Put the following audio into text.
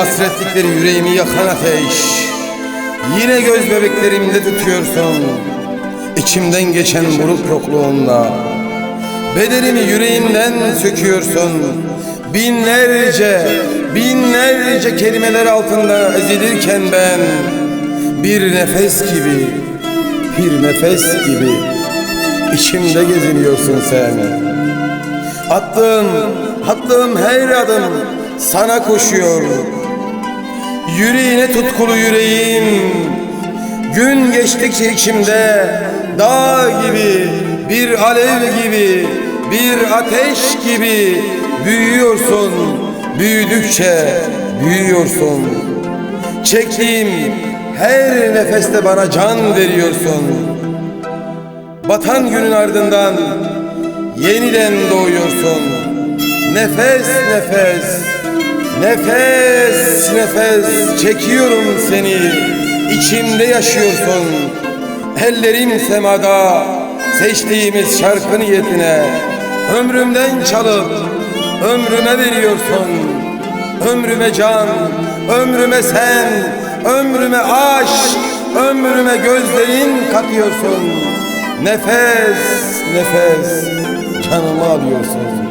hasretlikleri yüreğimi yakan ateş. Yine göz bebeklerimde tutuyorsun, içimden geçen buruk yokluğunla. Bedenimi yüreğimden söküyorsun. Binlerce kelimeler altında ezilirken ben bir nefes gibi içimde geziniyorsun sen. Attığım her adım sana koşuyor. Yüreğine tutkulu yüreğim, gün geçtikçe içimde dağ gibi, bir alev gibi, bir ateş gibi büyüyorsun. Büyüdükçe büyüyorsun. Çektiğim her nefeste bana can veriyorsun. Batan günün ardından yeniden doğuyorsun. Nefes nefes çekiyorum seni. İçimde yaşıyorsun. Ellerim semada, seçtiğimiz şarkı niyetine. Ömrümden çalıp ömrüme veriyorsun. Ömrüme can, ömrüme sen, ömrüme aşk, ömrüme gözlerin katıyorsun. Nefes canımı alıyorsun.